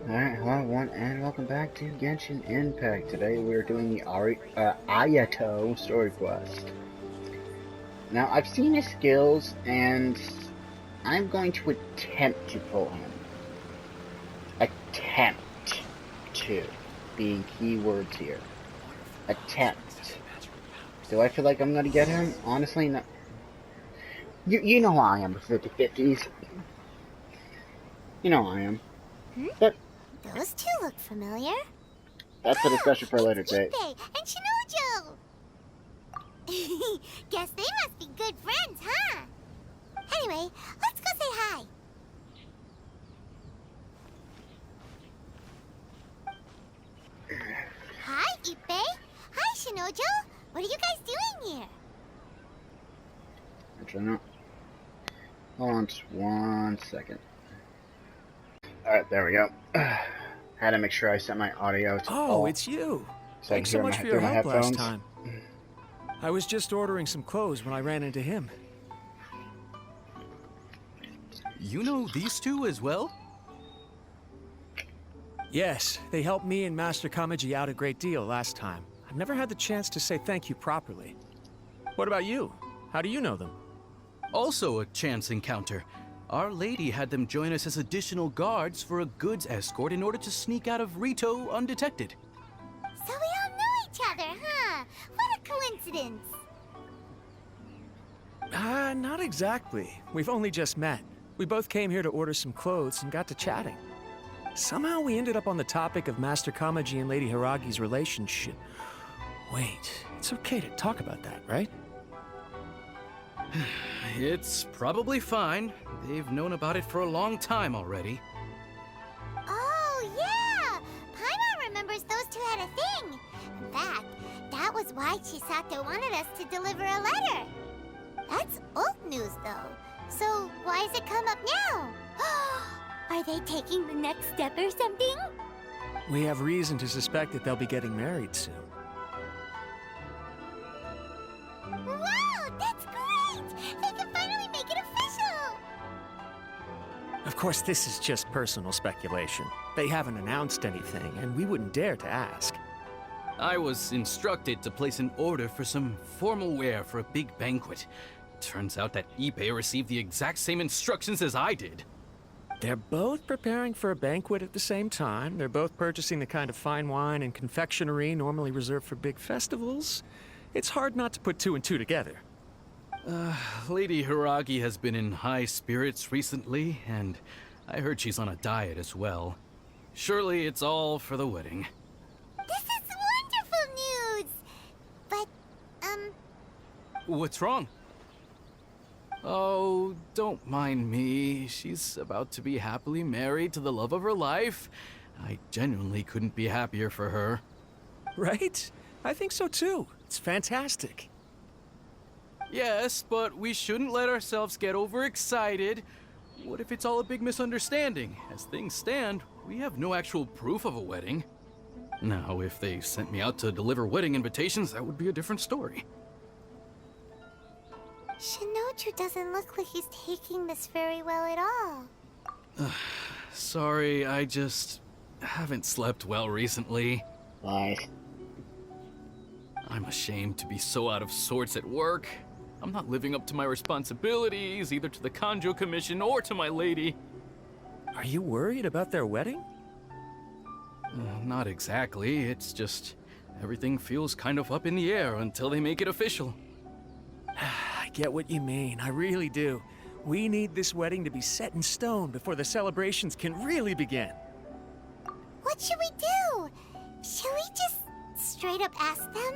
Alright, hello everyone, and welcome back to Genshin Impact. Today we're doing the Ayato story quest. Now, I've seen his skills, and I'm going to attempt to pull him. Attempt to, being keywords here. Attempt. Do I feel like I'm gonna get him? Honestly, no. You know I am with 50-50s. You know I am. But those two look familiar. That's a discussion for a later date. Ippei and Shinojo! Guess they must be good friends, huh? Anyway, let's go say hi. Hi, Ippei. Hi, Shinojo. What are you guys doing here? Actually, no. Hold on just 1 second. Alright, there we go. Had to make sure I set my audio to all. Oh, it's you. So Thanks so much for your my help last headphones. time. I was just ordering some clothes when I ran into him. You know these two as well? Yes, they helped me and Master Kamisato out a great deal last time. I've never had the chance to say thank you properly. What about you? How do you know them? Also a chance encounter. Our lady had them join us as additional guards for a goods escort in order to sneak out of Rito undetected. So we all know each other, huh? What a coincidence. Not exactly. We've only just met. We both came here to order some clothes and got to chatting. Somehow we ended up on the topic of Master Kamaji and Lady Hiragi's relationship. Wait, it's okay to talk about that, right? It's probably fine. They've known about it for a long time already. Oh, yeah! Paimon remembers those two had a thing. In fact, that was why Chisato wanted us to deliver a letter. That's old news, though. So why has it come up now? Are they taking the next step or something? We have reason to suspect that they'll be getting married soon. Wow, that's great! They can finally make it official! Of course, this is just personal speculation. They haven't announced anything, and we wouldn't dare to ask. I was instructed to place an order for some formal wear for a big banquet. Turns out that Ippei received the exact same instructions as I did. They're both preparing for a banquet at the same time. They're both purchasing the kind of fine wine and confectionery normally reserved for big festivals. It's hard not to put two and two together. Lady Hiragi has been in high spirits recently, and I heard she's on a diet as well. Surely it's all for the wedding. This is wonderful news! But, What's wrong? Oh, don't mind me. She's about to be happily married to the love of her life. I genuinely couldn't be happier for her. Right? I think so too. It's fantastic. Yes, but we shouldn't let ourselves get overexcited. What if it's all a big misunderstanding? As things stand, we have no actual proof of a wedding. Now, if they sent me out to deliver wedding invitations, that would be a different story. Shinoju doesn't look like he's taking this very well at all. Sorry, I just haven't slept well recently. Lies. I'm ashamed to be so out of sorts at work. I'm not living up to my responsibilities, either to the Kanjo Commission or to my lady. Are you worried about their wedding? Not exactly, it's just everything feels kind of up in the air until they make it official. I get what you mean. I really do. We need this wedding to be set in stone before the celebrations can really begin. What should we do? Should we just straight up ask them?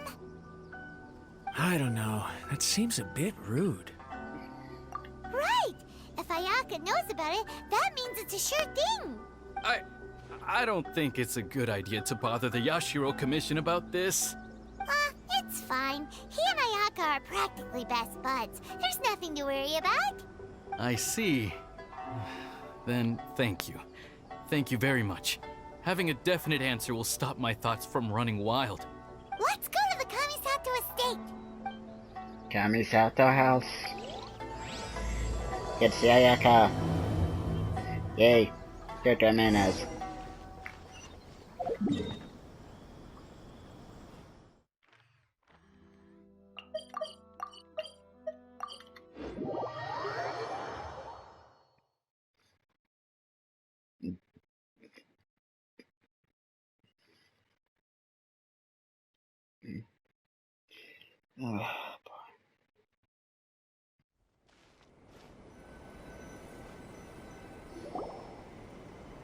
I don't know. That seems a bit rude. Right! If Ayaka knows about it, that means it's a sure thing! I don't think it's a good idea to bother the Yashiro Commission about this. It's fine. He and Ayaka are practically best buds. There's nothing to worry about. I see. Then thank you. Thank you very much. Having a definite answer will stop my thoughts from running wild. Let's go to the Kamisato estate. Kamisato house. It's Ayaka. Yay. Character Mayonnaise. Ugh.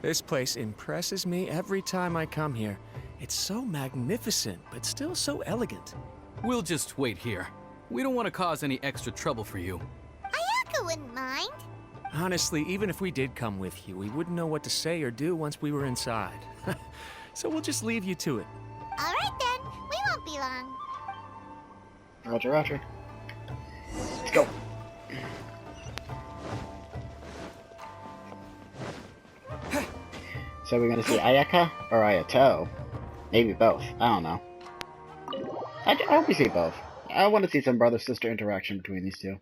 This place impresses me every time I come here. It's so magnificent, but still so elegant. We'll just wait here. We don't want to cause any extra trouble for you. Ayaka wouldn't mind. Honestly, even if we did come with you, we wouldn't know what to say or do once we were inside. So we'll just leave you to it. All right then, we won't be long. Roger, roger. Let's go. So we're gonna see Ayaka or Ayato? Maybe both. I don't know. I hope we see both. I want to see some brother-sister interaction between these two.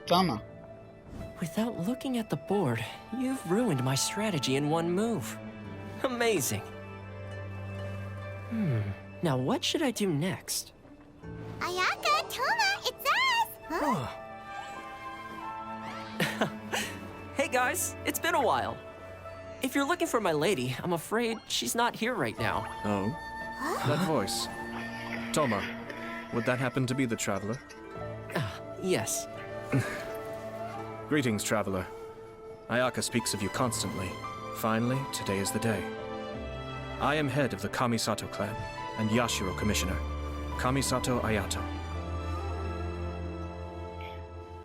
Tama. Without looking at the board, you've ruined my strategy in one move. Amazing. Now what should I do next? Ayaka, Toma, it's us! Huh? Hey guys, it's been a while. If you're looking for my lady, I'm afraid she's not here right now. Oh? That voice. Toma, would that happen to be the Traveler? Yes. Greetings, Traveler. Ayaka speaks of you constantly. Finally, today is the day. I am head of the Kamisato clan and Yashiro Commissioner, Kamisato Ayato.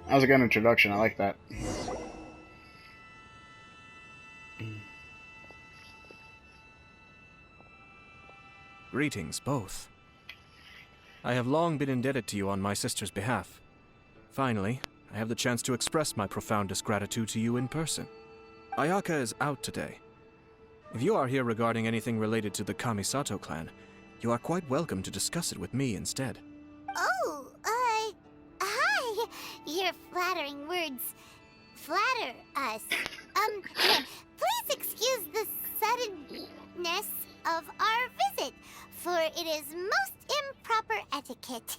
That was a good introduction, I like that. Greetings, both. I have long been indebted to you on my sister's behalf. Finally, I have the chance to express my profoundest gratitude to you in person. Ayaka is out today. If you are here regarding anything related to the Kamisato clan, you are quite welcome to discuss it with me instead. Oh, hi. Your flattering words flatter us. Please excuse the suddenness of our visit, for it is most improper etiquette.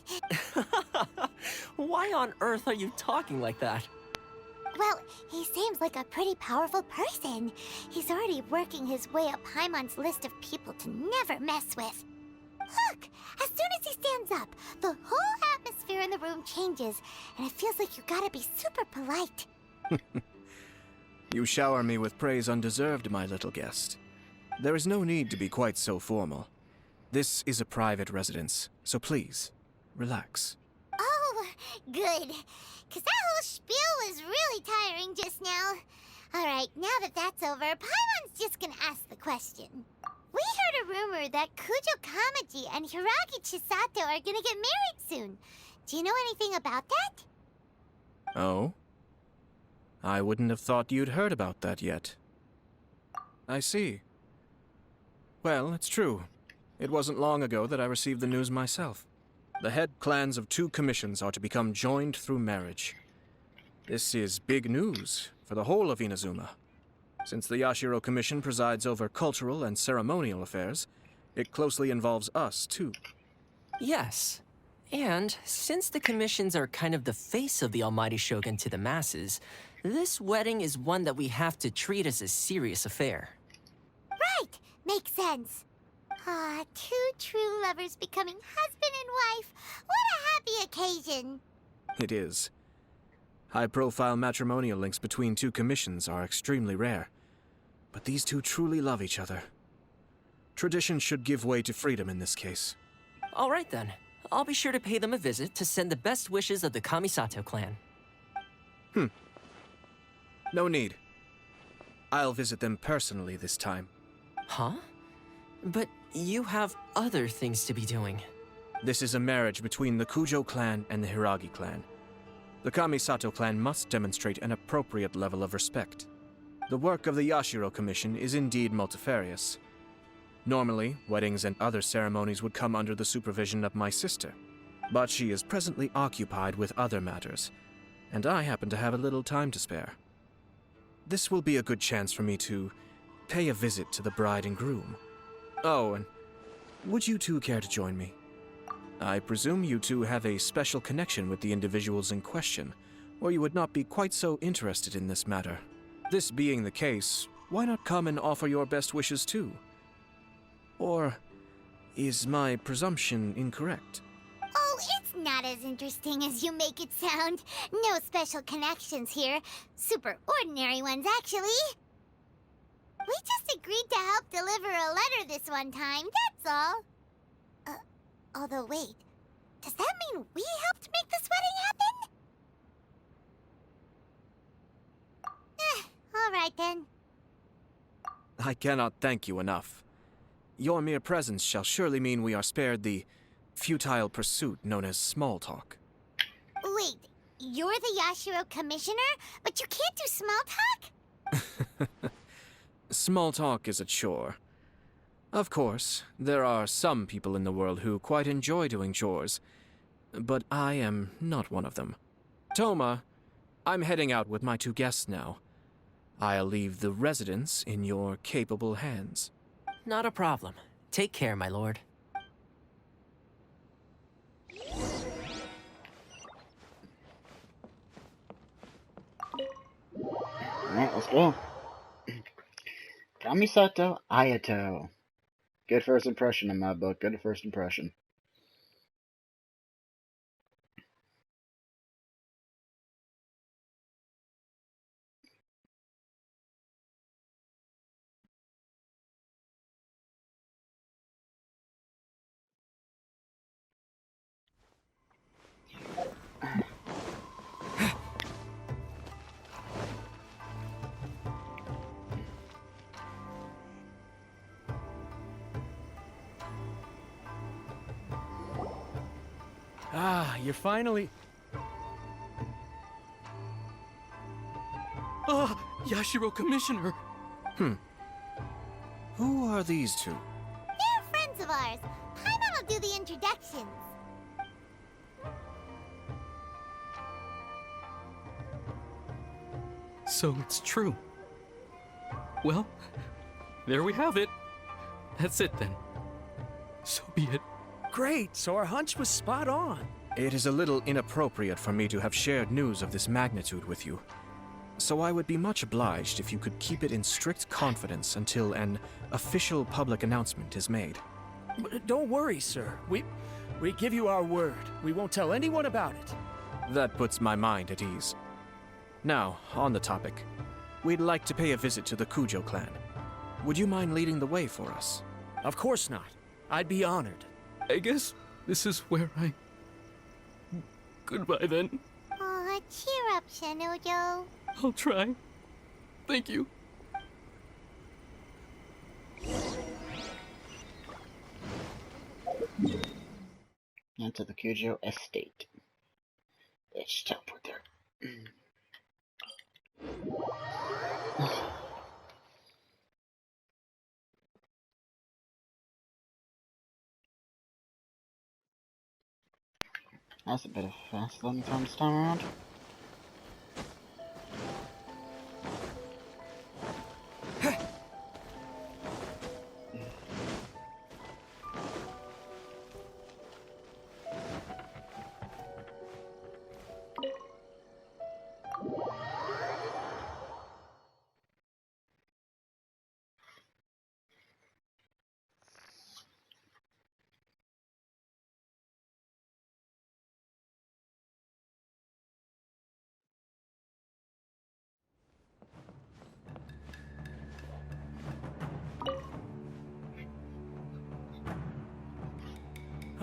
Why on earth are you talking like that? Well, he seems like a pretty powerful person. He's already working his way up Paimon's list of people to never mess with. Look, as soon as he stands up, the whole atmosphere in the room changes, and it feels like you gotta be super polite. You shower me with praise undeserved, my little guest. There is no need to be quite so formal. This is a private residence, so please, relax. Oh, good. Because that whole spiel was really tiring just now. Alright, now that that's over, Paimon's just gonna ask the question. We heard a rumor that Kujo Kamaji and Hiragi Chisato are gonna get married soon. Do you know anything about that? Oh? I wouldn't have thought you'd heard about that yet. I see. Well, it's true. It wasn't long ago that I received the news myself. The head clans of 2 commissions are to become joined through marriage. This is big news for the whole of Inazuma. Since the Yashiro Commission presides over cultural and ceremonial affairs, it closely involves us, too. Yes. And since the commissions are kind of the face of the Almighty Shogun to the masses, this wedding is one that we have to treat as a serious affair. Right, makes sense. Ah, 2 true lovers becoming husband and wife. What a happy occasion. It is. High-profile matrimonial links between 2 commissions are extremely rare. But these 2 truly love each other. Tradition should give way to freedom in this case. All right then. I'll be sure to pay them a visit to send the best wishes of the Kamisato clan. No need. I'll visit them personally this time. Huh? But you have other things to be doing. This is a marriage between the Kujo clan and the Hiragi clan. The Kamisato clan must demonstrate an appropriate level of respect. The work of the Yashiro Commission is indeed multifarious. Normally, weddings and other ceremonies would come under the supervision of my sister. But she is presently occupied with other matters, and I happen to have a little time to spare. This will be a good chance for me to pay a visit to the bride and groom. Oh, and would you 2 care to join me? I presume you two have a special connection with the individuals in question, or you would not be quite so interested in this matter. This being the case, why not come and offer your best wishes too? Or is my presumption incorrect? Oh, it's not as interesting as you make it sound. No special connections here. Super ordinary ones, actually. We just agreed to help deliver a letter this one time, that's all. Although wait, does that mean we helped make this wedding happen? Alright then. I cannot thank you enough. Your mere presence shall surely mean we are spared the futile pursuit known as small talk. Wait, you're the Yashiro commissioner, but you can't do small talk? Small talk is a chore. Of course, there are some people in the world who quite enjoy doing chores, but I am not one of them. Toma, I'm heading out with my two guests now. I'll leave the residence in your capable hands. Not a problem. Take care, my lord. Alright, let's go. Kamisato Ayato. Good first impression in my book. Good first impression. Ah, you're finally... Ah, Yashiro Commissioner! Who are these two? They're friends of ours. Paimon will do the introductions. So it's true. Well, there we have it. That's it then. So be it. Great, so our hunch was spot on. It is a little inappropriate for me to have shared news of this magnitude with you. So I would be much obliged if you could keep it in strict confidence until an official public announcement is made. Don't worry, sir. We give you our word. We won't tell anyone about it. That puts my mind at ease. Now, on the topic. We'd like to pay a visit to the Kujo clan. Would you mind leading the way for us? Of course not. I'd be honored. I guess this is where I... Goodbye then. Aw, cheer up, Shanujo. I'll try. Thank you. Into the Kujo estate. Let's teleport there. That's a bit of a fast loading time this time around.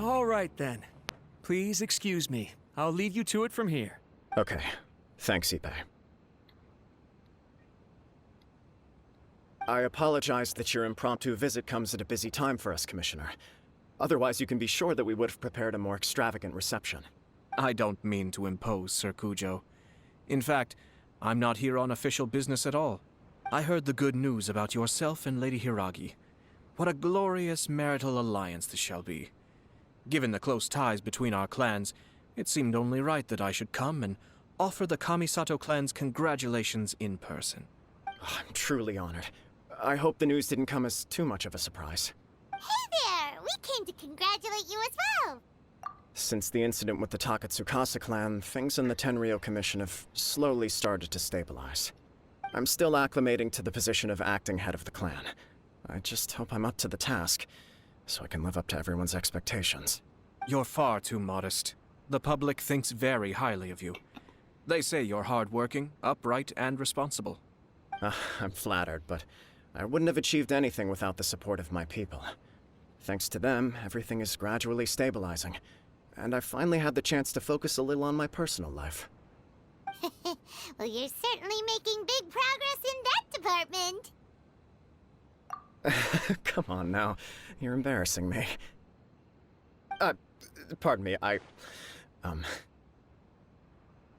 All right, then. Please excuse me. I'll leave you to it from here. Okay. Thanks, Ippei. I apologize that your impromptu visit comes at a busy time for us, Commissioner. Otherwise, you can be sure that we would have prepared a more extravagant reception. I don't mean to impose, Sir Kujo. In fact, I'm not here on official business at all. I heard the good news about yourself and Lady Hiragi. What a glorious marital alliance this shall be. Given the close ties between our clans, it seemed only right that I should come and offer the Kamisato clan's congratulations in person. I'm truly honored. I hope the news didn't come as too much of a surprise. Hey there! We came to congratulate you as well! Since the incident with the Takatsukasa clan, things in the Tenryou Commission have slowly started to stabilize. I'm still acclimating to the position of acting head of the clan. I just hope I'm up to the task, so I can live up to everyone's expectations. You're far too modest. The public thinks very highly of you. They say you're hardworking, upright, and responsible. I'm flattered, but I wouldn't have achieved anything without the support of my people. Thanks to them, everything is gradually stabilizing, and I finally had the chance to focus a little on my personal life. Well, you're certainly making big progress in that department. Come on now, you're embarrassing me. Pardon me,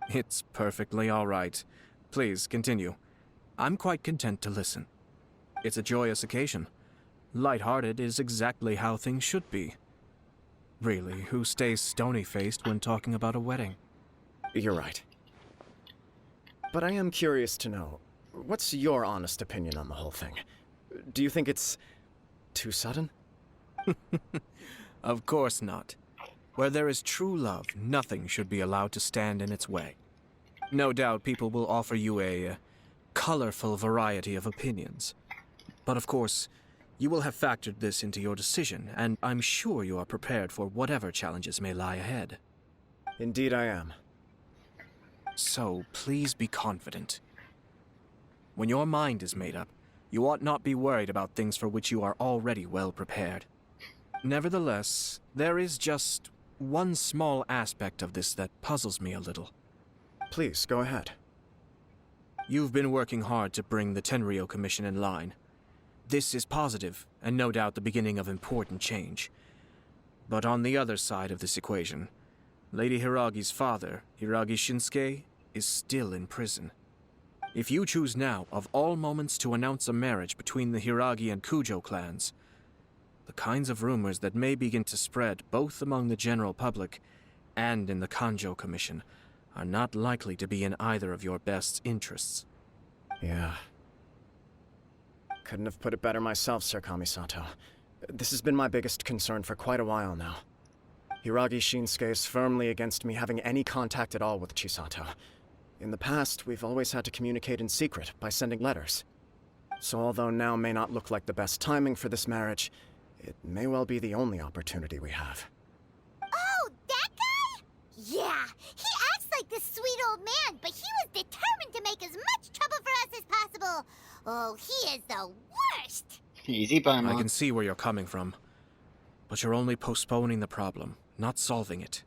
It's perfectly all right. Please, continue. I'm quite content to listen. It's a joyous occasion. Light-hearted is exactly how things should be. Really, who stays stony-faced when talking about a wedding? You're right. But I am curious to know, what's your honest opinion on the whole thing? Do you think it's too sudden? Of course not. Where there is true love, nothing should be allowed to stand in its way. No doubt people will offer you a colorful variety of opinions. But of course, you will have factored this into your decision, and I'm sure you are prepared for whatever challenges may lie ahead. Indeed I am. So, please be confident. When your mind is made up, you ought not be worried about things for which you are already well prepared. Nevertheless, there is just one small aspect of this that puzzles me a little. Please, go ahead. You've been working hard to bring the Tenryou Commission in line. This is positive, and no doubt the beginning of important change. But on the other side of this equation, Lady Hiragi's father, Hiragi Shinsuke, is still in prison. If you choose now, of all moments, to announce a marriage between the Hiragi and Kujo clans, the kinds of rumors that may begin to spread both among the general public and in the Kanjo Commission are not likely to be in either of your best interests. Yeah. Couldn't have put it better myself, Sir Kamisato. This has been my biggest concern for quite a while now. Hiragi Shinsuke is firmly against me having any contact at all with Chisato. In the past, we've always had to communicate in secret by sending letters. So although now may not look like the best timing for this marriage, it may well be the only opportunity we have. Oh, that guy? Yeah, he acts like this sweet old man, but he was determined to make as much trouble for us as possible. Oh, he is the worst. Easy, Paimon. I can see where you're coming from. But you're only postponing the problem, not solving it.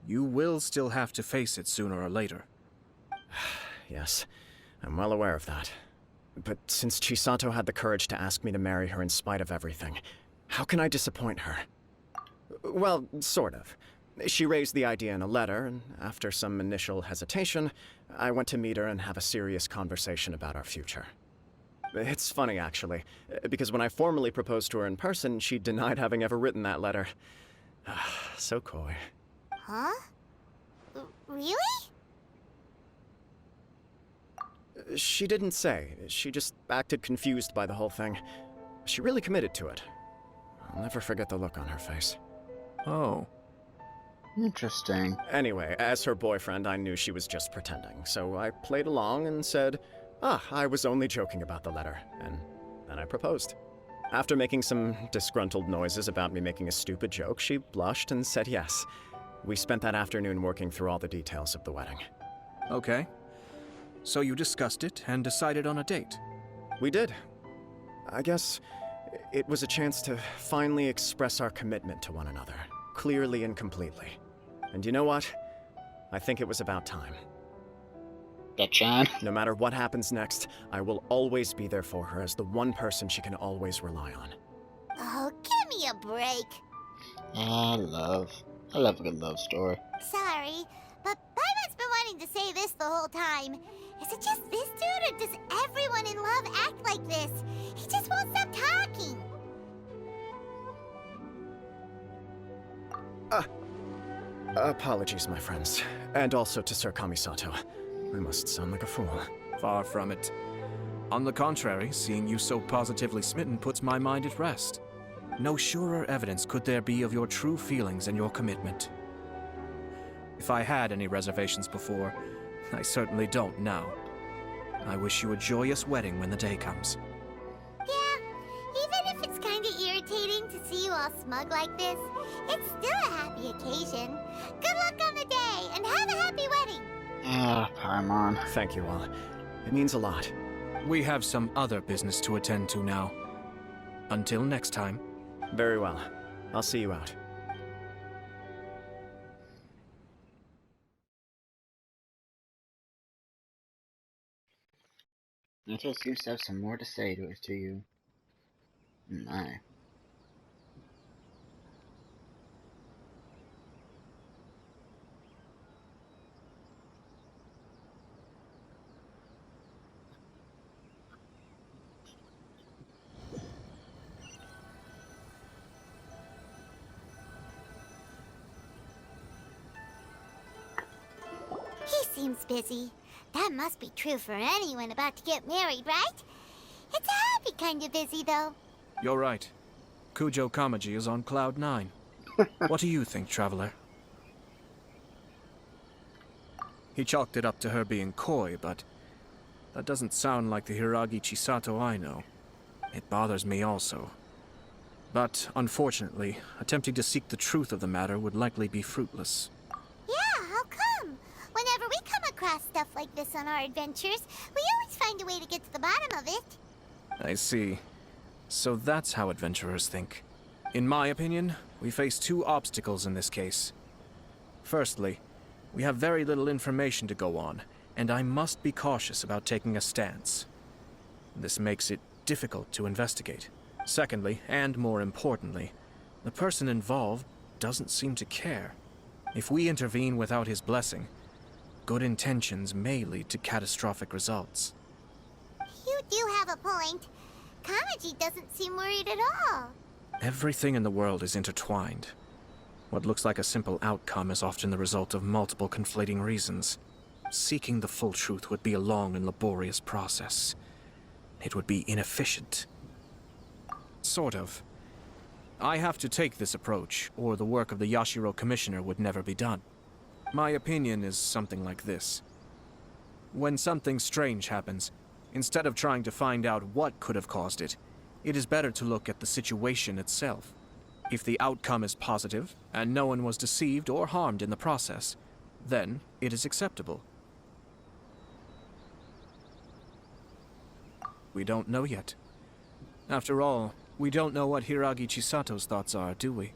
You will still have to face it sooner or later. Yes, I'm well aware of that. But since Chisato had the courage to ask me to marry her in spite of everything, how can I disappoint her? Well, sort of. She raised the idea in a letter, and after some initial hesitation, I went to meet her and have a serious conversation about our future. It's funny, actually, because when I formally proposed to her in person, she denied having ever written that letter. So coy. Huh? Really? She didn't say. She just acted confused by the whole thing. She really committed to it. I'll never forget the look on her face. Oh. Interesting. Anyway, as her boyfriend, I knew she was just pretending, so I played along and said, I was only joking about the letter, and then I proposed. After making some disgruntled noises about me making a stupid joke, she blushed and said yes. We spent that afternoon working through all the details of the wedding. Okay. So you discussed it and decided on a date? We did. I guess it was a chance to finally express our commitment to one another, clearly and completely. And you know what? I think it was about time. Get-chan. No matter what happens next, I will always be there for her as the one person she can always rely on. Oh, give me a break. I love a good love story. Sorry, but Paimon's been wanting to say this the whole time. Is it just this dude, or does everyone in love act like this? He just won't stop talking. Apologies, my friends. And also to Sir Kamisato. I must sound like a fool. Far from it. On the contrary, seeing you so positively smitten puts my mind at rest. No surer evidence could there be of your true feelings and your commitment. If I had any reservations before, I certainly don't now. I wish you a joyous wedding when the day comes. Yeah, even if it's kinda irritating to see you all smug like this, it's still a happy occasion. Good luck on the day, and have a happy wedding! Ah, Paimon. Thank you all. It means a lot. We have some other business to attend to now. Until next time. Very well. I'll see you out. Nato seems to have some more to say to you. My. He seems busy. That must be true for anyone about to get married, right? It's a happy kind of busy, though. You're right. Kujo Kamaji is on cloud 9. What do you think, Traveler? He chalked it up to her being coy, but that doesn't sound like the Hiragi Chisato I know. It bothers me also. But, unfortunately, attempting to seek the truth of the matter would likely be fruitless. Yeah, how come? Whenever we come across stuff like this on our adventures, we always find a way to get to the bottom of it. I see. So that's how adventurers think. In my opinion, we face two obstacles in this case. Firstly, we have very little information to go on, and I must be cautious about taking a stance. This makes it difficult to investigate. Secondly, and more importantly, the person involved doesn't seem to care. If we intervene without his blessing, good intentions may lead to catastrophic results. You do have a point. Kamaji doesn't seem worried at all. Everything in the world is intertwined. What looks like a simple outcome is often the result of multiple conflating reasons. Seeking the full truth would be a long and laborious process. It would be inefficient. Sort of. I have to take this approach, or the work of the Yashiro Commissioner would never be done. My opinion is something like this. When something strange happens, instead of trying to find out what could have caused it, it is better to look at the situation itself. If the outcome is positive, and no one was deceived or harmed in the process, then it is acceptable. We don't know yet. After all, we don't know what Hiragi Chisato's thoughts are, do we?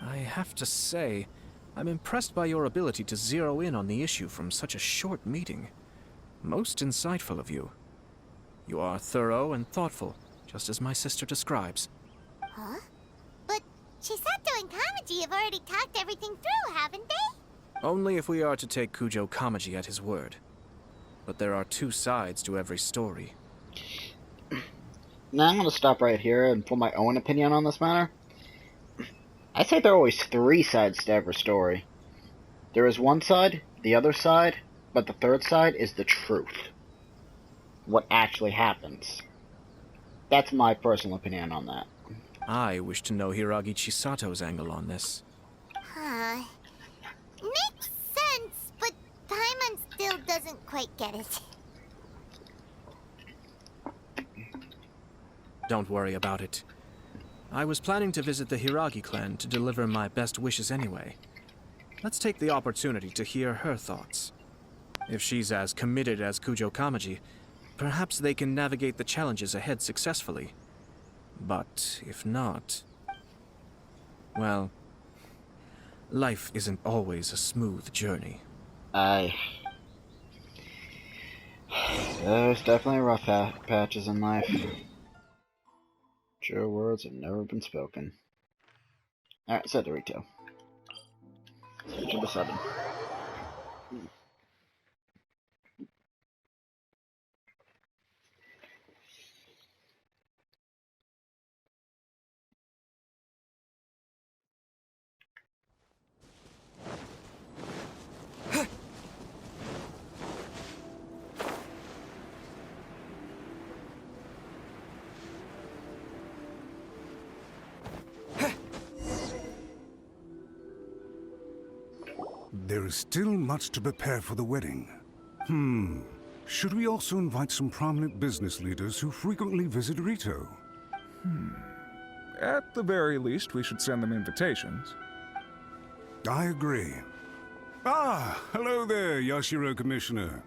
I have to say, I'm impressed by your ability to zero in on the issue from such a short meeting. Most insightful of you. You are thorough and thoughtful, just as my sister describes. Huh? But Chisato and Kamaji have already talked everything through, haven't they? Only if we are to take Kujo Kamaji at his word. But there are two sides to every story. Now I'm going to stop right here and put my own opinion on this matter. I say there are always three sides to every story. There is one side, the other side, but the third side is the truth. What actually happens. That's my personal opinion on that. I wish to know Hiragi Chisato's angle on this. Huh. Makes sense, but Paimon still doesn't quite get it. Don't worry about it. I was planning to visit the Hiragi clan to deliver my best wishes anyway. Let's take the opportunity to hear her thoughts. If she's as committed as Kujo Kamaji, perhaps they can navigate the challenges ahead successfully. But if not... well, life isn't always a smooth journey. There's definitely rough patches in life. True words have never been spoken. Alright, set to retail. Switch to the 7. There is still much to prepare for the wedding. Should we also invite some prominent business leaders who frequently visit Rito? At the very least, we should send them invitations. I agree. Ah, hello there, Yashiro Commissioner.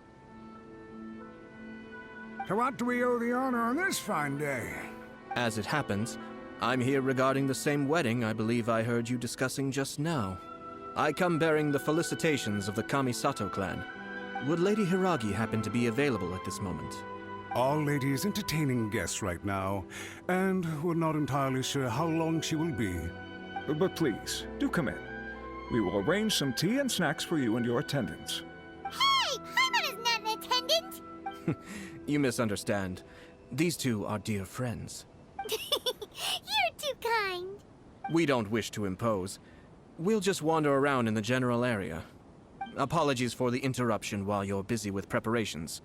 To what do we owe the honor on this fine day? As it happens, I'm here regarding the same wedding I believe I heard you discussing just now. I come bearing the felicitations of the Kamisato clan. Would Lady Hiragi happen to be available at this moment? Our lady is entertaining guests right now, and we're not entirely sure how long she will be. But please, do come in. We will arrange some tea and snacks for you and your attendants. Hey, Paimon is not an attendant! You misunderstand. These two are dear friends. You're too kind. We don't wish to impose. We'll just wander around in the general area. Apologies for the interruption while you're busy with preparations.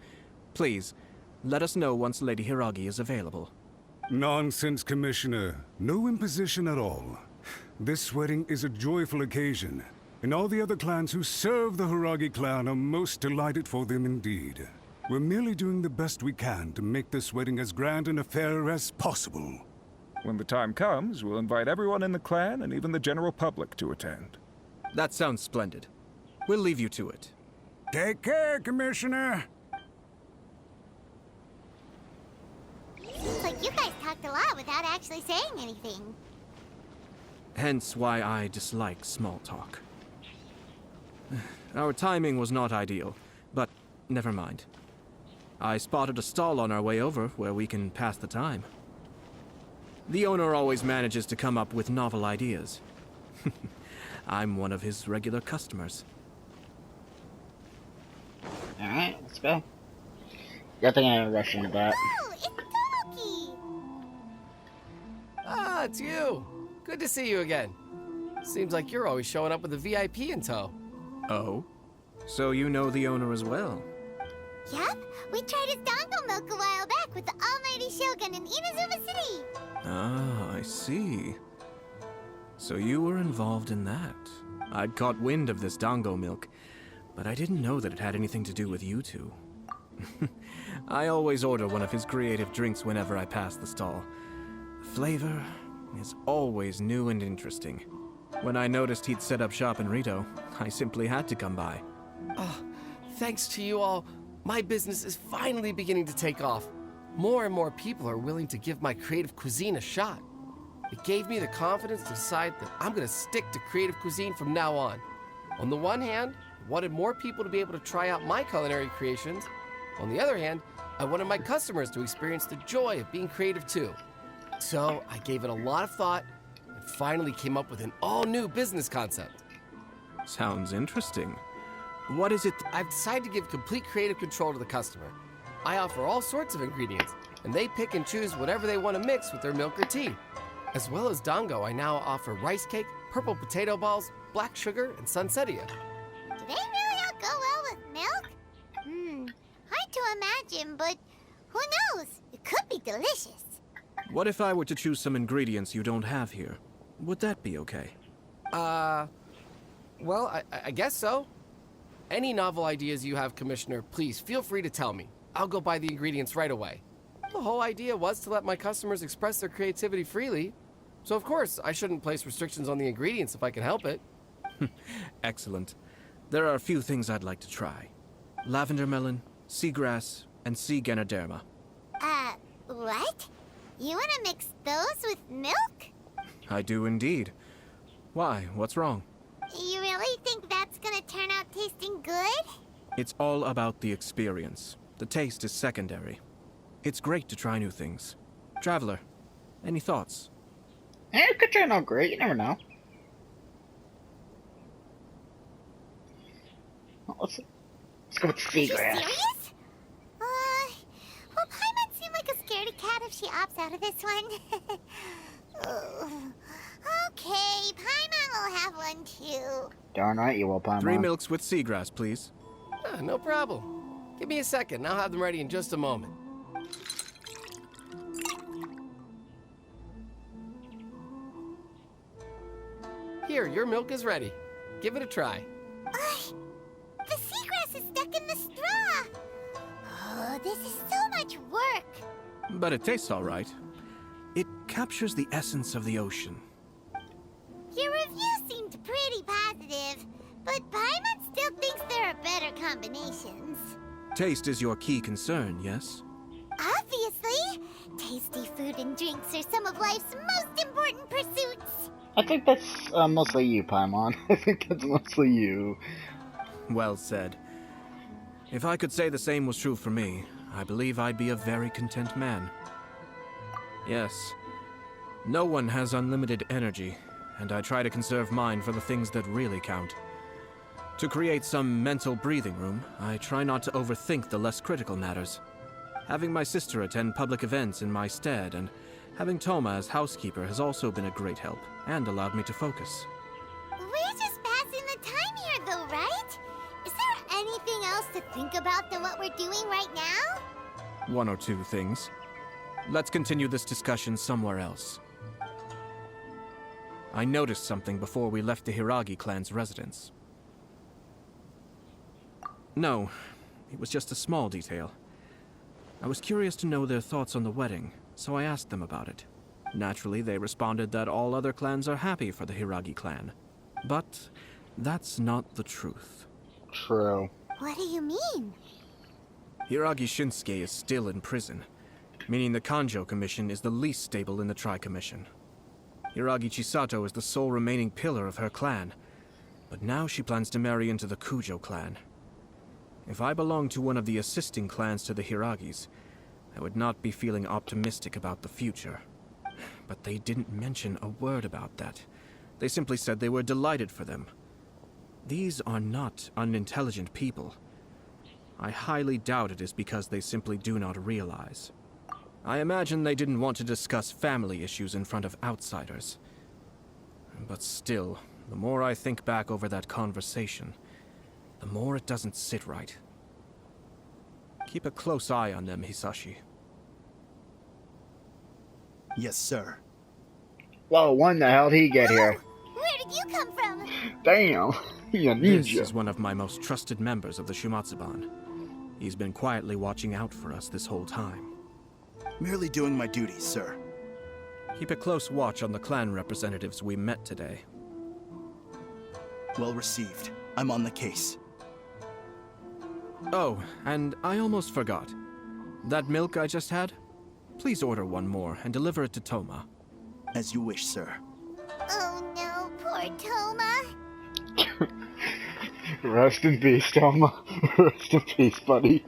Please, let us know once Lady Hiragi is available. Nonsense, Commissioner. No imposition at all. This wedding is a joyful occasion, and all the other clans who serve the Hiragi clan are most delighted for them indeed. We're merely doing the best we can to make this wedding as grand an affair as possible. When the time comes, we'll invite everyone in the clan and even the general public to attend. That sounds splendid. We'll leave you to it. Take care, Commissioner. Seems like you guys talked a lot without actually saying anything. Hence why I dislike small talk. Our timing was not ideal, but never mind. I spotted a stall on our way over where we can pass the time. The owner always manages to come up with novel ideas. I'm one of his regular customers. Alright, let's go. Definitely gonna rush into that. Oh, it's Tomoki! Ah, it's you. Good to see you again. Seems like you're always showing up with a VIP in tow. Oh? So you know the owner as well? Yep, we tried his dango milk a while back with the Almighty Shogun in Inazuma City. Ah, I see. So you were involved in that. I'd caught wind of this dango milk, but I didn't know that it had anything to do with you two. I always order one of his creative drinks whenever I pass the stall. The flavor is always new and interesting. When I noticed he'd set up shop in Rito, I simply had to come by. Thanks to you all, my business is finally beginning to take off. More and more people are willing to give my creative cuisine a shot. It gave me the confidence to decide that I'm gonna stick to creative cuisine from now on. On the one hand, I wanted more people to be able to try out my culinary creations. On the other hand, I wanted my customers to experience the joy of being creative too. So I gave it a lot of thought and finally came up with an all-new business concept. Sounds interesting. What is it? I've decided to give complete creative control to the customer. I offer all sorts of ingredients, and they pick and choose whatever they want to mix with their milk or tea. As well as dango, I now offer rice cake, purple potato balls, black sugar, and sunsettia. Do they really all go well with milk? Hard to imagine, but who knows? It could be delicious. What if I were to choose some ingredients you don't have here? Would that be okay? Well, I guess so. Any novel ideas you have, Commissioner, please feel free to tell me. I'll go buy the ingredients right away. The whole idea was to let my customers express their creativity freely. So of course, I shouldn't place restrictions on the ingredients if I can help it. Excellent. There are a few things I'd like to try. Lavender melon, seagrass, and sea ganoderma. What? You want to mix those with milk? I do indeed. Why? What's wrong? You really think that's gonna turn out tasting good? It's all about the experience. The taste is secondary. It's great to try new things. Traveler, any thoughts? It could turn out great, you never know. Let's go with Are you seagrass. serious? Well, Paimon seemed like a scaredy cat if she opts out of this one. Okay, Paimon will have one too. Darn right you will, Paimon. 3 milks with seagrass, please. No problem. Give me a second, I'll have them ready in just a moment. Here, your milk is ready. Give it a try. It's but it tastes all right. It captures the essence of the ocean. Your review seemed pretty positive, but Paimon still thinks there are better combinations. Taste is your key concern, yes? Obviously! Tasty food and drinks are some of life's most important pursuits. I think that's mostly you, Paimon. I think that's mostly you. Well said. If I could say the same was true for me, I believe I'd be a very content man. Yes, no one has unlimited energy, and I try to conserve mine for the things that really count. To create some mental breathing room, I try not to overthink the less critical matters. Having my sister attend public events in my stead, and having Toma as housekeeper has also been a great help, and allowed me to focus. We're just passing the time here though, right? Is there anything else to think about than what we're doing right now? One or two things. Let's continue this discussion somewhere else. I noticed something before we left the Hiragi clan's residence. No, it was just a small detail. I was curious to know their thoughts on the wedding, so I asked them about it. Naturally, they responded that all other clans are happy for the Hiragi clan. But that's not the truth. True. What do you mean? Hiragi Shinsuke is still in prison, meaning the Kanjo Commission is the least stable in the Tri-Commission. Hiragi Chisato is the sole remaining pillar of her clan, but now she plans to marry into the Kujo clan. If I belonged to one of the assisting clans to the Hiragis, I would not be feeling optimistic about the future. But they didn't mention a word about that. They simply said they were delighted for them. These are not unintelligent people. I highly doubt it is because they simply do not realize. I imagine they didn't want to discuss family issues in front of outsiders. But still, the more I think back over that conversation, the more it doesn't sit right. Keep a close eye on them, Hisashi. Yes, sir. Whoa, when the hell did he get here? Where did you come from? Damn, he a This ninja. is one of my most trusted members of the Shumatsuban. He's been quietly watching out for us this whole time. Merely doing my duties, sir. Keep a close watch on the clan representatives we met today. Well received. I'm on the case. Oh, and I almost forgot. That milk I just had? Please order one more and deliver it to Toma. As you wish, sir. Oh no, poor Toma. Rest in peace, Toma. Rest in peace, buddy.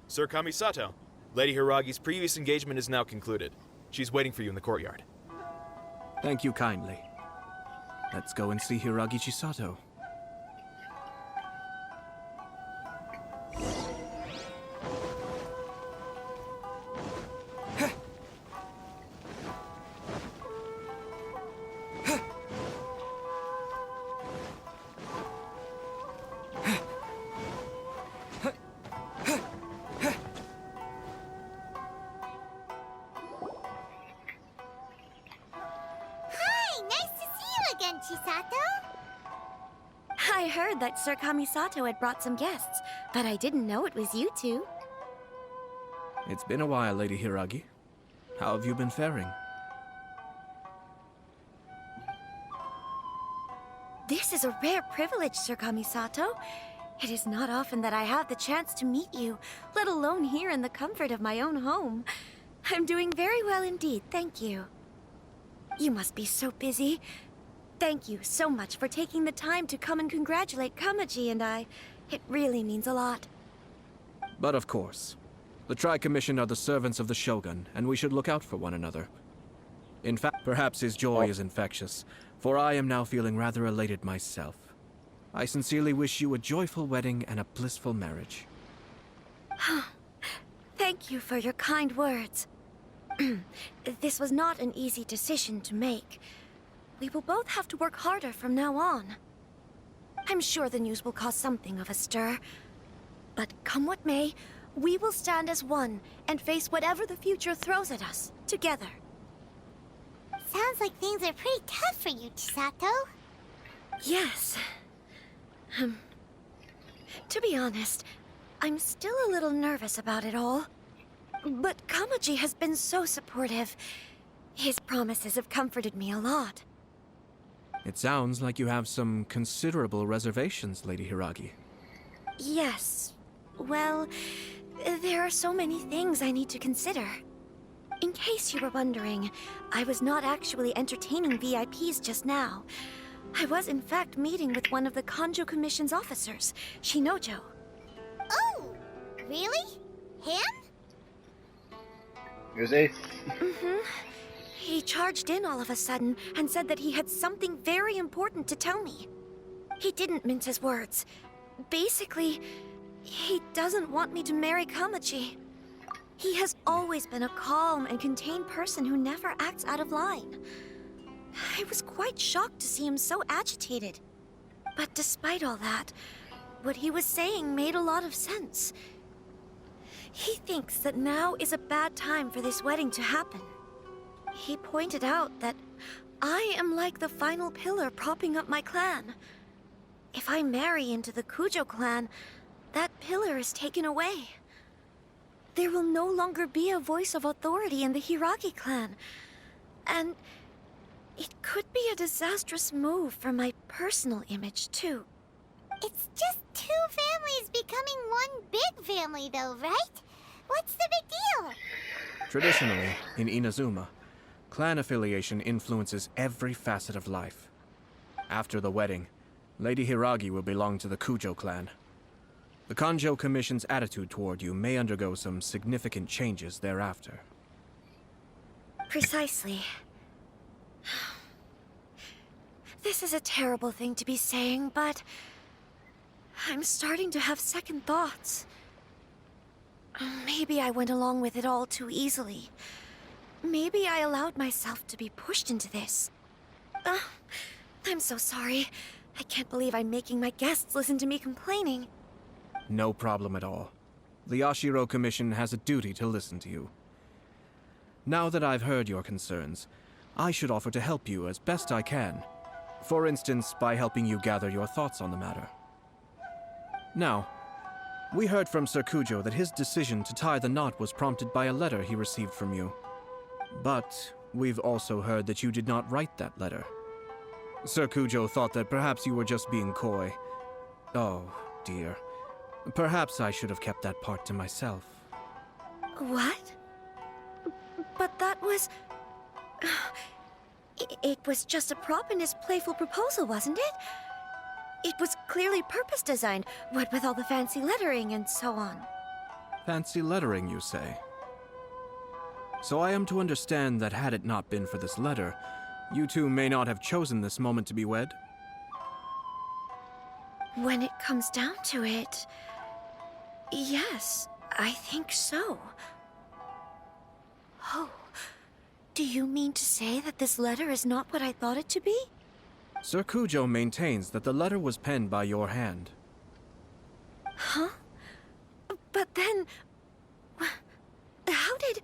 Sir Kamisato, Lady Hiragi's previous engagement is now concluded. She's waiting for you in the courtyard. Thank you kindly. Let's go and see Hiragi Chisato. Hi, nice to see you again, Chisato. I heard that Sir Kamisato had brought some guests, but I didn't know it was you two. It's been a while, Lady Hiragi. How have you been faring? This is a rare privilege, Sir Kamisato. It is not often that I have the chance to meet you, let alone here in the comfort of my own home. I'm doing very well indeed, thank you. You must be so busy. Thank you so much for taking the time to come and congratulate Kamaji and I. It really means a lot. But of course. The Tri-Commission are the servants of the Shogun, and we should look out for one another. In fact, perhaps his joy is infectious, for I am now feeling rather elated myself. I sincerely wish you a joyful wedding and a blissful marriage. Thank you for your kind words. This was not an easy decision to make. We will both have to work harder from now on. I'm sure the news will cause something of a stir. But come what may, we will stand as one and face whatever the future throws at us, together. Sounds like things are pretty tough for you, Chisato. Yes. To be honest, I'm still a little nervous about it all. But Kamaji has been so supportive. His promises have comforted me a lot. It sounds like you have some considerable reservations, Lady Hiragi. Yes. Well, there are so many things I need to consider. In case you were wondering, I was not actually entertaining VIPs just now. I was in fact meeting with one of the Kanjo Commission's officers, Shinojo. Oh, really? Him? Is he? He charged in all of a sudden and said that he had something very important to tell me. He didn't mince his words. Basically, he doesn't want me to marry Kamaji. He has always been a calm and contained person who never acts out of line. I was quite shocked to see him so agitated. But despite all that, what he was saying made a lot of sense. He thinks that now is a bad time for this wedding to happen. He pointed out that I am like the final pillar propping up my clan. If I marry into the Kujo clan, that pillar is taken away. There will no longer be a voice of authority in the Hiragi clan. And it could be a disastrous move for my personal image, too. It's just two families becoming one big family, though, right? What's the big deal? Traditionally, in Inazuma, clan affiliation influences every facet of life. After the wedding, Lady Hiragi will belong to the Kujo clan. The Kanjo Commission's attitude toward you may undergo some significant changes thereafter. Precisely. This is a terrible thing to be saying, but I'm starting to have second thoughts. Maybe I went along with it all too easily. Maybe I allowed myself to be pushed into this. I'm so sorry. I can't believe I'm making my guests listen to me complaining. No problem at all. The Yashiro Commission has a duty to listen to you. Now that I've heard your concerns, I should offer to help you as best I can. For instance, by helping you gather your thoughts on the matter. Now, we heard from Sir Kujo that his decision to tie the knot was prompted by a letter he received from you. But we've also heard that you did not write that letter. Sir Kujo thought that perhaps you were just being coy. Oh, dear. Perhaps I should have kept that part to myself. What? But that was... It was just a prop in his playful proposal, wasn't it? It was clearly purpose-designed, what with all the fancy lettering and so on. Fancy lettering, you say? So I am to understand that had it not been for this letter, you two may not have chosen this moment to be wed? When it comes down to it... yes, I think so. Oh, do you mean to say that this letter is not what I thought it to be? Sir Kujo maintains that the letter was penned by your hand. Huh? But then... how did...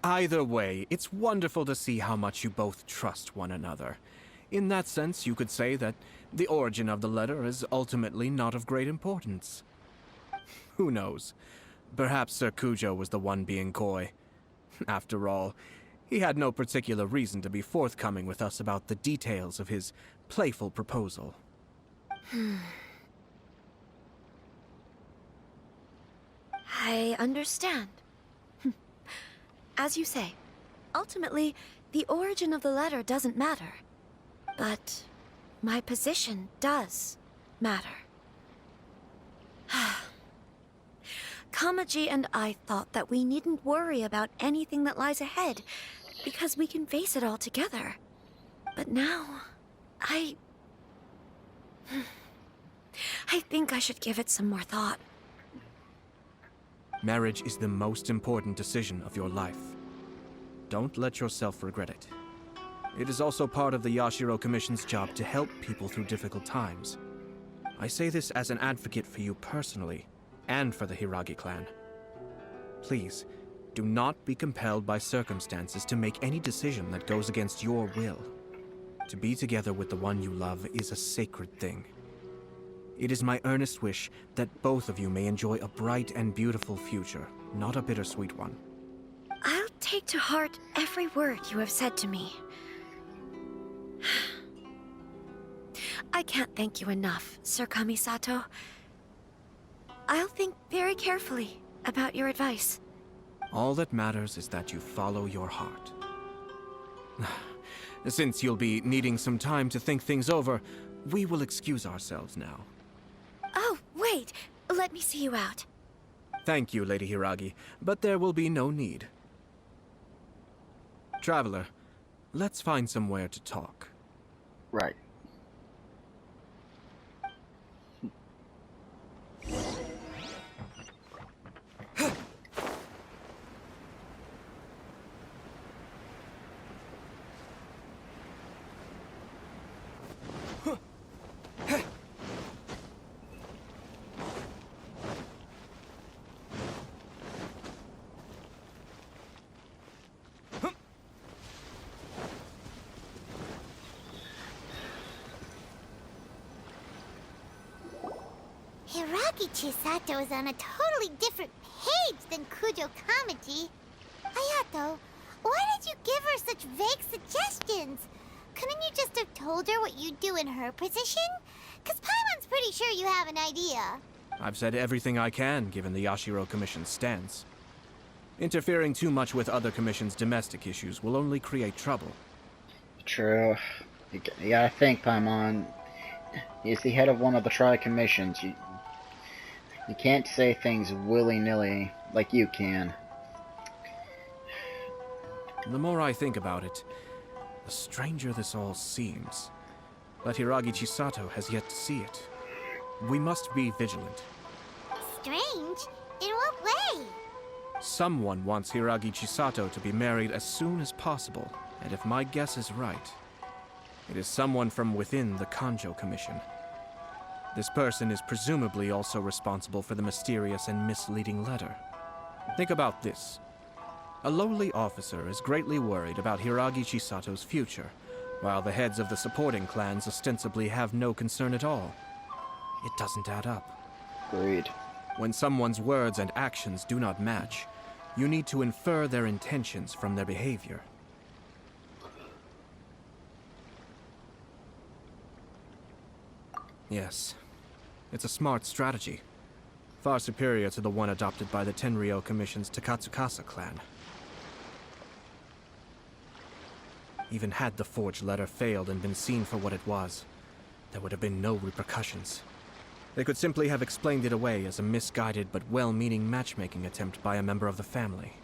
Either way, it's wonderful to see how much you both trust one another. In that sense, you could say that the origin of the letter is ultimately not of great importance. Who knows? Perhaps Sir Kujo was the one being coy. After all, he had no particular reason to be forthcoming with us about the details of his playful proposal. I understand. As you say, ultimately, the origin of the letter doesn't matter. But my position does matter. Kamaji and I thought that we needn't worry about anything that lies ahead, because we can face it all together. But now, I think I should give it some more thought. Marriage is the most important decision of your life. Don't let yourself regret it. It is also part of the Yashiro Commission's job to help people through difficult times. I say this as an advocate for you personally, and for the Hiragi clan. Please, do not be compelled by circumstances to make any decision that goes against your will. To be together with the one you love is a sacred thing. It is my earnest wish that both of you may enjoy a bright and beautiful future, not a bittersweet one. take to heart every word you have said to me. I can't thank you enough, Sir Kamisato. I'll think very carefully about your advice. All that matters is that you follow your heart. Since you'll be needing some time to think things over, we will excuse ourselves now. Oh, wait! Let me see you out. Thank you, Lady Hiragi, but there will be no need. Traveler, let's find somewhere to talk. Right. Hiragi Chisato is on a totally different page than Kujo Kamaji. Ayato, why did you give her such vague suggestions? Couldn't you just have told her what you'd do in her position? 'Cause Paimon's pretty sure you have an idea. I've said everything I can, given the Yashiro Commission's stance. Interfering too much with other commissions' domestic issues will only create trouble. True. You gotta think, Paimon. He's the head of one of the tri-commissions. You can't say things willy-nilly like you can. The more I think about it, the stranger this all seems. But Hiragi Chisato has yet to see it. We must be vigilant. Strange? In what way? Someone wants Hiragi Chisato to be married as soon as possible, and if my guess is right, it is someone from within the Kanjo Commission. This person is presumably also responsible for the mysterious and misleading letter. Think about this. A lowly officer is greatly worried about Hiragi Chisato's future, while the heads of the supporting clans ostensibly have no concern at all. It doesn't add up. Agreed. When someone's words and actions do not match, you need to infer their intentions from their behavior. Yes, it's a smart strategy. Far superior to the one adopted by the Tenryou Commission's Takatsukasa clan. Even had the forged letter failed and been seen for what it was, there would have been no repercussions. They could simply have explained it away as a misguided but well-meaning matchmaking attempt by a member of the family.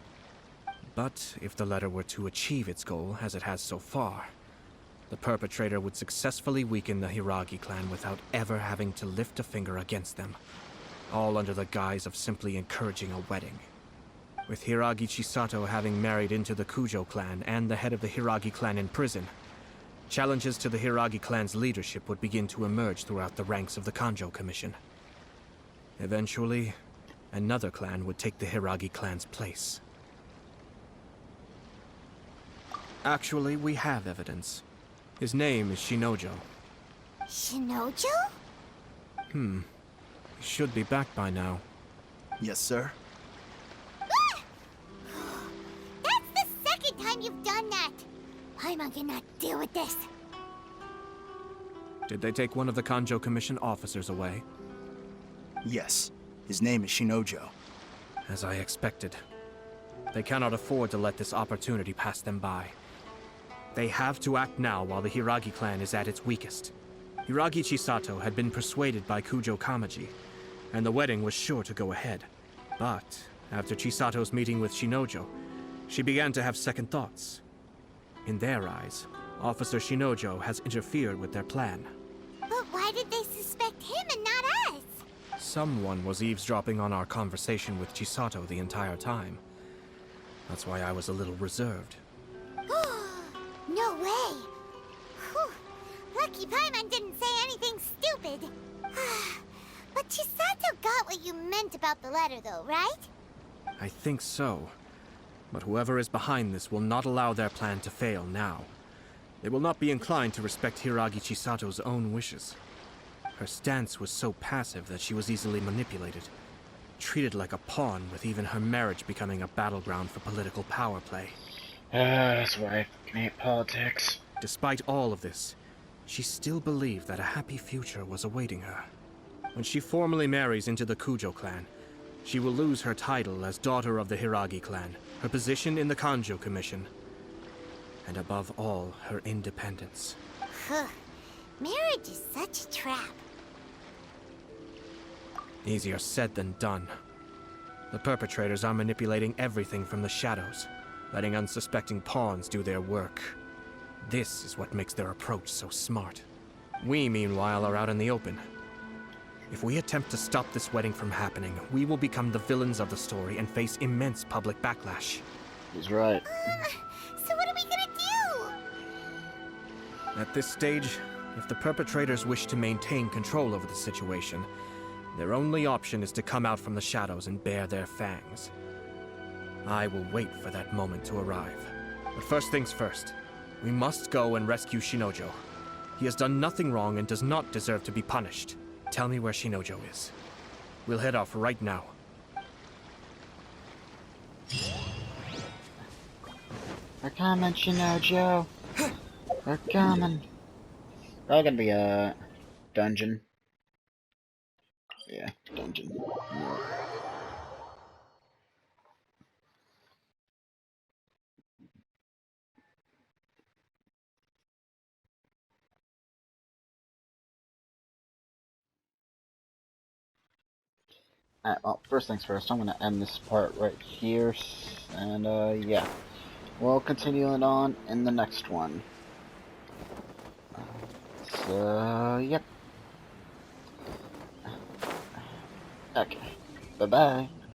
But if the letter were to achieve its goal, as it has so far, the perpetrator would successfully weaken the Hiragi clan without ever having to lift a finger against them, all under the guise of simply encouraging a wedding. With Hiragi Chisato having married into the Kujo clan and the head of the Hiragi clan in prison, challenges to the Hiragi clan's leadership would begin to emerge throughout the ranks of the Kanjo Commission. Eventually, another clan would take the Hiragi clan's place. Actually, we have evidence. His name is Shinojo. Shinojo? He should be back by now. Yes, sir. Ah! That's the second time you've done that! Paimon cannot deal with this. Did they take one of the Kanjo Commission officers away? Yes. His name is Shinojo. As I expected. They cannot afford to let this opportunity pass them by. They have to act now while the Hiragi clan is at its weakest. Hiragi Chisato had been persuaded by Kujo Kamaji, and the wedding was sure to go ahead. But after Chisato's meeting with Shinojo, she began to have second thoughts. In their eyes, Officer Shinojo has interfered with their plan. But why did they suspect him and not us? Someone was eavesdropping on our conversation with Chisato the entire time. That's why I was a little reserved. No way! Whew. Lucky Paimon didn't say anything stupid. But Chisato got what you meant about the letter though, right? I think so. But whoever is behind this will not allow their plan to fail now. They will not be inclined to respect Hiragi Chisato's own wishes. Her stance was so passive that she was easily manipulated. treated like a pawn, with even her marriage becoming a battleground for political power play. That's why I fucking hate politics. Despite all of this, she still believed that a happy future was awaiting her. When she formally marries into the Kujo clan, she will lose her title as daughter of the Hiragi clan, her position in the Kanjo Commission, and above all, her independence. Marriage is such a trap. Easier said than done. The perpetrators are manipulating everything from the shadows, letting unsuspecting pawns do their work. This is what makes their approach so smart. We, meanwhile, are out in the open. If we attempt to stop this wedding from happening, we will become the villains of the story and face immense public backlash. He's right. So what are we gonna do? At this stage, if the perpetrators wish to maintain control over the situation, their only option is to come out from the shadows and bare their fangs. I will wait for that moment to arrive. But first things first, we must go and rescue Shinojo. He has done nothing wrong and does not deserve to be punished. Tell me where Shinojo is. We'll head off right now. We're coming, Shinojo. We're coming. Probably gonna be a dungeon. Yeah, dungeon. Yeah. Alright, well, first things first, I'm gonna end this part right here, and yeah. We'll continue it on in the next one. So, yep. Okay. Bye-bye.